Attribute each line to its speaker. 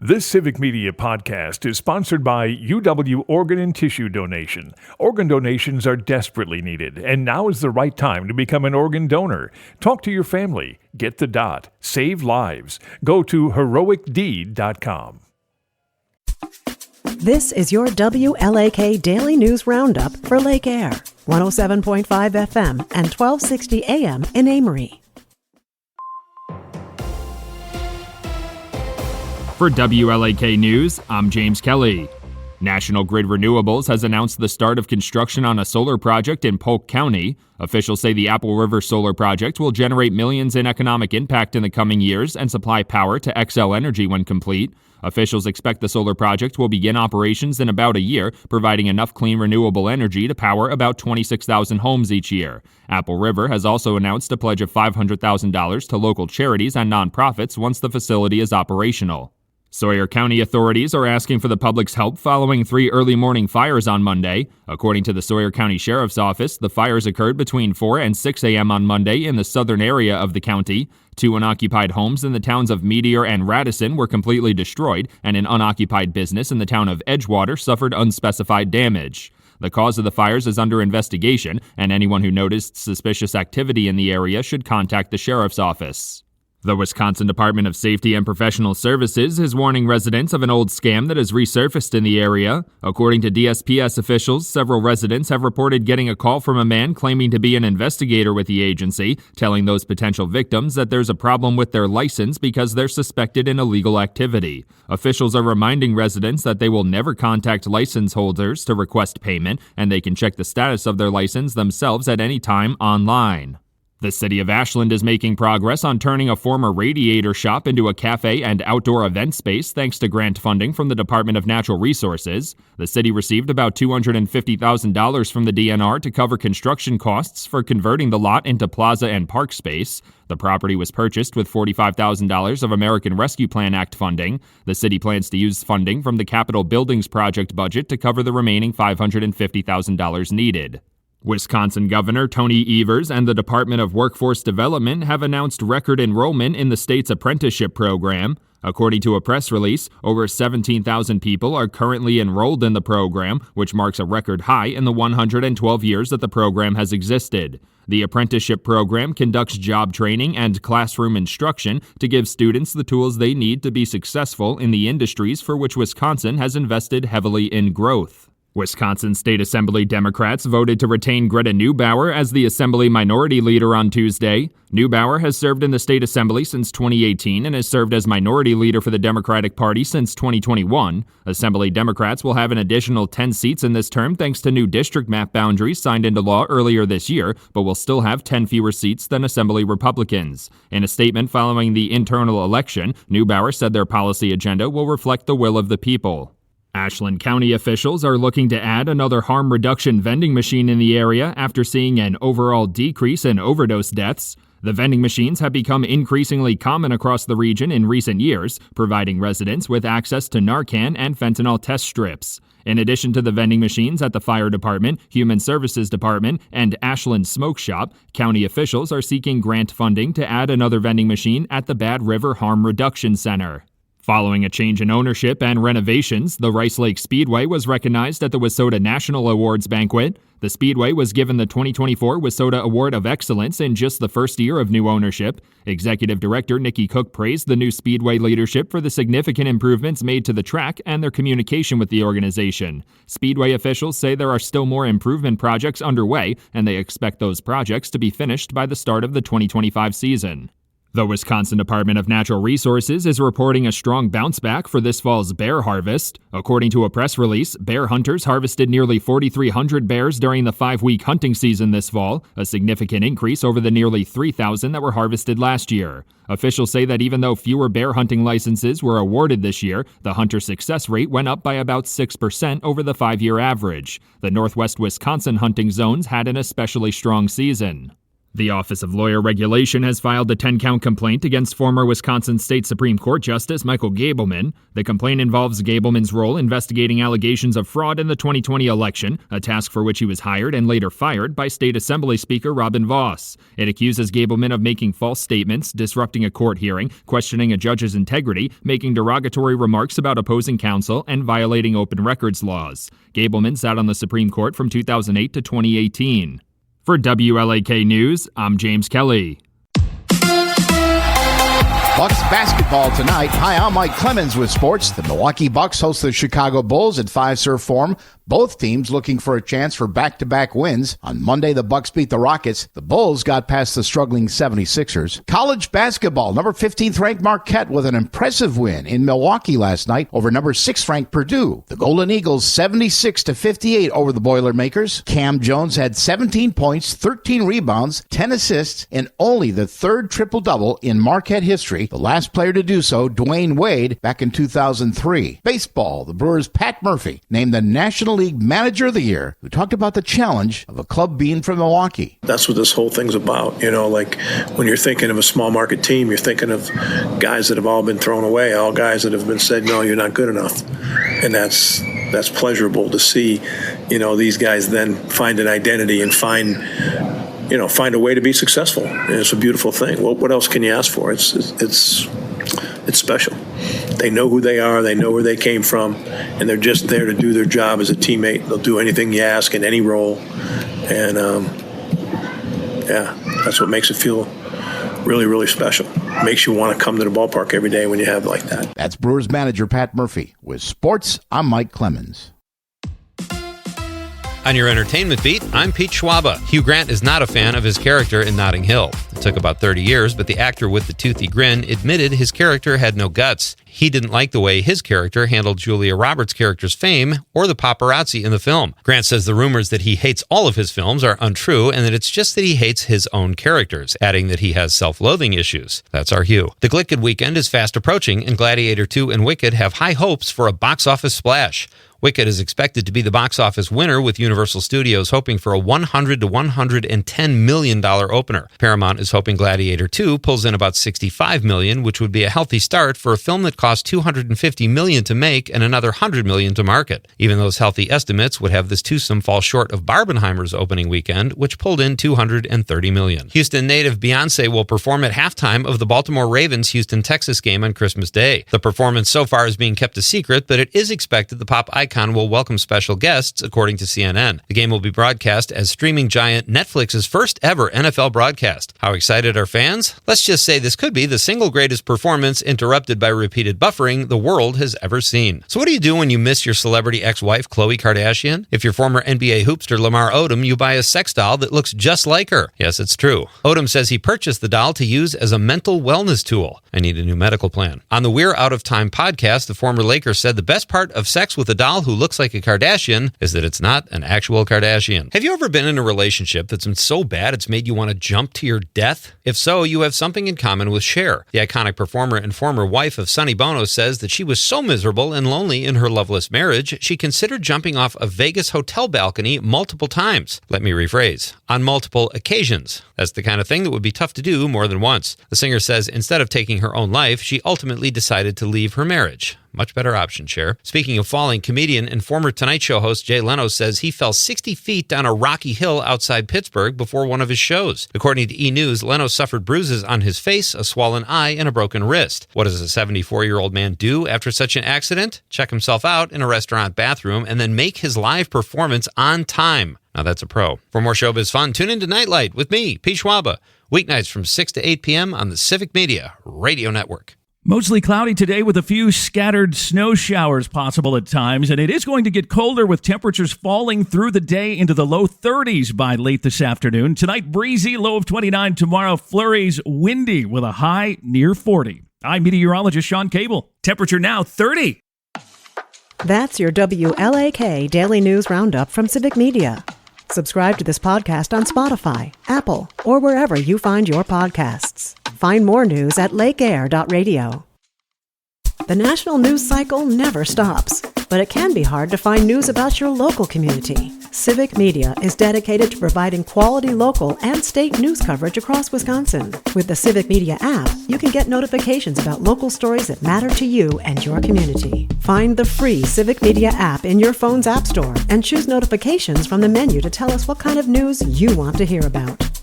Speaker 1: This Civic Media podcast is sponsored by UW Organ and Tissue Donation. Organ donations are desperately needed, and now is the right time to become an organ donor. Talk to your family. Get the dot. Save lives. Go to heroicdeed.com.
Speaker 2: This is your WLAK Daily News Roundup for Lake Air, 107.5 FM and 1260 AM in Amory.
Speaker 3: For WLAK News, I'm James Kelly. National Grid Renewables has announced the start of construction on a solar project in Polk County. Officials say the Apple River Solar Project will generate millions in economic impact in the coming years and supply power to Xcel Energy when complete. Officials expect the solar project will begin operations in about a year, providing enough clean renewable energy to power about 26,000 homes each year. Apple River has also announced a pledge of $500,000 to local charities and nonprofits once the facility is operational. Sawyer County authorities are asking for the public's help following 3 early morning fires on Monday. According to the Sawyer County Sheriff's Office, the fires occurred between 4 and 6 a.m. on Monday in the southern area of the county. 2 unoccupied homes in the towns of Meteor and Radisson were completely destroyed, and an unoccupied business in the town of Edgewater suffered unspecified damage. The cause of the fires is under investigation, and anyone who noticed suspicious activity in the area should contact the Sheriff's Office. The Wisconsin Department of Safety and Professional Services is warning residents of an old scam that has resurfaced in the area. According to DSPS officials, several residents have reported getting a call from a man claiming to be an investigator with the agency, telling those potential victims that there's a problem with their license because they're suspected in illegal activity. Officials are reminding residents that they will never contact license holders to request payment, and they can check the status of their license themselves at any time online. The city of Ashland is making progress on turning a former radiator shop into a cafe and outdoor event space thanks to grant funding from the Department of Natural Resources. The city received about $250,000 from the DNR to cover construction costs for converting the lot into plaza and park space. The property was purchased with $45,000 of American Rescue Plan Act funding. The city plans to use funding from the Capitol Buildings Project budget to cover the remaining $550,000 needed. Wisconsin Governor Tony Evers and the Department of Workforce Development have announced record enrollment in the state's apprenticeship program. According to a press release, over 17,000 people are currently enrolled in the program, which marks a record high in the 112 years that the program has existed. The apprenticeship program conducts job training and classroom instruction to give students the tools they need to be successful in the industries for which Wisconsin has invested heavily in growth. Wisconsin State Assembly Democrats voted to retain Greta Neubauer as the Assembly Minority Leader on Tuesday. Neubauer has served in the State Assembly since 2018 and has served as Minority Leader for the Democratic Party since 2021. Assembly Democrats will have an additional 10 seats in this term thanks to new district map boundaries signed into law earlier this year, but will still have 10 fewer seats than Assembly Republicans. In a statement following the internal election, Neubauer said their policy agenda will reflect the will of the people. Ashland County officials are looking to add another harm reduction vending machine in the area after seeing an overall decrease in overdose deaths. The vending machines have become increasingly common across the region in recent years, providing residents with access to Narcan and fentanyl test strips. In addition to the vending machines at the Fire Department, Human Services Department, and Ashland Smoke Shop, county officials are seeking grant funding to add another vending machine at the Bad River Harm Reduction Center. Following a change in ownership and renovations, the Rice Lake Speedway was recognized at the WISSOTA National Awards banquet. The Speedway was given the 2024 WISSOTA Award of Excellence in just the first year of new ownership. Executive Director Nikki Cook praised the new Speedway leadership for the significant improvements made to the track and their communication with the organization. Speedway officials say there are still more improvement projects underway, and they expect those projects to be finished by the start of the 2025 season. The Wisconsin Department of Natural Resources is reporting a strong bounce back for this fall's bear harvest. According to a press release, bear hunters harvested nearly 4,300 bears during the 5-week hunting season this fall, a significant increase over the nearly 3,000 that were harvested last year. Officials say that even though fewer bear hunting licenses were awarded this year, the hunter success rate went up by about 6% over the 5-year average. The Northwest Wisconsin hunting zones had an especially strong season. The Office of Lawyer Regulation has filed a 10-count complaint against former Wisconsin State Supreme Court Justice Michael Gableman. The complaint involves Gableman's role investigating allegations of fraud in the 2020 election, a task for which he was hired and later fired by State Assembly Speaker Robin Vos. It accuses Gableman of making false statements, disrupting a court hearing, questioning a judge's integrity, making derogatory remarks about opposing counsel, and violating open records laws. Gableman sat on the Supreme Court from 2008 to 2018. For WLAK News, I'm James Kelly.
Speaker 4: Bucks basketball tonight. Hi, I'm Mike Clemens with sports. The Milwaukee Bucks host the Chicago Bulls at Fiserv Forum. Both teams looking for a chance for back-to-back wins. On Monday, the Bucks beat the Rockets. The Bulls got past the struggling 76ers. College basketball, number 15th ranked Marquette with an impressive win in Milwaukee last night over number 6th ranked Purdue. The Golden Eagles 76-58 over the Boilermakers. Cam Jones had 17 points, 13 rebounds, 10 assists, and only the third triple-double in Marquette history. The last player to do so, Dwayne Wade, back in 2003. Baseball, the Brewers' Pat Murphy named the National League Manager of the Year, who talked about the challenge of a club being from Milwaukee.
Speaker 5: That's what this whole thing's about. You know, like when you're thinking of a small market team, you're thinking of guys that have all been thrown away, all guys that have been said, no, you're not good enough. And that's pleasurable to see, you know, these guys then find an identity and find a way to be successful. And it's a beautiful thing. Well, what else can you ask for? It's special. They know who they are. They know where they came from, and they're just there to do their job as a teammate. They'll do anything you ask in any role, and that's what makes it feel really, really special. Makes you want to come to the ballpark every day when you have like that.
Speaker 4: That's Brewers manager Pat Murphy. With sports, I'm Mike Clemens.
Speaker 6: On your entertainment beat, I'm Pete Schwaba. Hugh Grant is not a fan of his character in Notting Hill. It took about 30 years, but the actor with the toothy grin admitted his character had no guts. He didn't like the way his character handled Julia Roberts' character's fame or the paparazzi in the film. Grant says the rumors that he hates all of his films are untrue and that it's just that he hates his own characters, adding that he has self-loathing issues. That's our Hugh. The Glicked weekend is fast approaching, and Gladiator 2 and Wicked have high hopes for a box office splash. Wicked is expected to be the box office winner, with Universal Studios hoping for a $100 to $110 million opener. Paramount is hoping Gladiator 2 pulls in about $65 million, which would be a healthy start for a film that cost $250 million to make and another $100 million to market. Even those healthy estimates would have this twosome fall short of Barbenheimer's opening weekend, which pulled in $230 million. Houston native Beyonce will perform at halftime of the Baltimore Ravens Houston, Texas game on Christmas Day. The performance so far is being kept a secret, but it is expected the pop icon will welcome special guests, according to CNN. The game will be broadcast as streaming giant Netflix's first ever NFL broadcast. How excited are fans? Let's just say this could be the single greatest performance, interrupted by repeated buffering, the world has ever seen. So what do you do when you miss your celebrity ex-wife, Khloe Kardashian? If you're former NBA hoopster Lamar Odom, you buy a sex doll that looks just like her. Yes, it's true. Odom says he purchased the doll to use as a mental wellness tool. I need a new medical plan. On the We're Out of Time podcast, the former Laker said the best part of sex with a doll who looks like a Kardashian is that it's not an actual Kardashian. Have you ever been in a relationship that's been so bad it's made you want to jump to your death? If so, you have something in common with Cher. The iconic performer and former wife of Sonny Bono says that she was so miserable and lonely in her loveless marriage, she considered jumping off a Vegas hotel balcony multiple times. Let me rephrase. On multiple occasions. That's the kind of thing that would be tough to do more than once. The singer says instead of taking her own life, she ultimately decided to leave her marriage. Much better option, Cher. Speaking of falling, comedian and former Tonight Show host Jay Leno says he fell 60 feet down a rocky hill outside Pittsburgh before one of his shows. According to E! News, Leno suffered bruises on his face, a swollen eye, and a broken wrist. What does a 74-year-old man do after such an accident? Check himself out in a restaurant bathroom and then make his live performance on time. Now that's a pro. For more showbiz fun, tune in to Nightlight with me, Pete Schwaba. Weeknights from 6 to 8 p.m. on the Civic Media Radio Network.
Speaker 7: Mostly cloudy today with a few scattered snow showers possible at times, and it is going to get colder with temperatures falling through the day into the low 30s by late this afternoon. Tonight, breezy, low of 29. Tomorrow, flurries, windy with a high near 40. I'm meteorologist Sean Cable. Temperature now 30.
Speaker 2: That's your WLAK Daily News Roundup from Civic Media. Subscribe to this podcast on Spotify, Apple, or wherever you find your podcasts. Find more news at lakeair.radio. The national news cycle never stops, but it can be hard to find news about your local community. Civic Media is dedicated to providing quality local and state news coverage across Wisconsin. With the Civic Media app, you can get notifications about local stories that matter to you and your community. Find the free Civic Media app in your phone's app store and choose notifications from the menu to tell us what kind of news you want to hear about.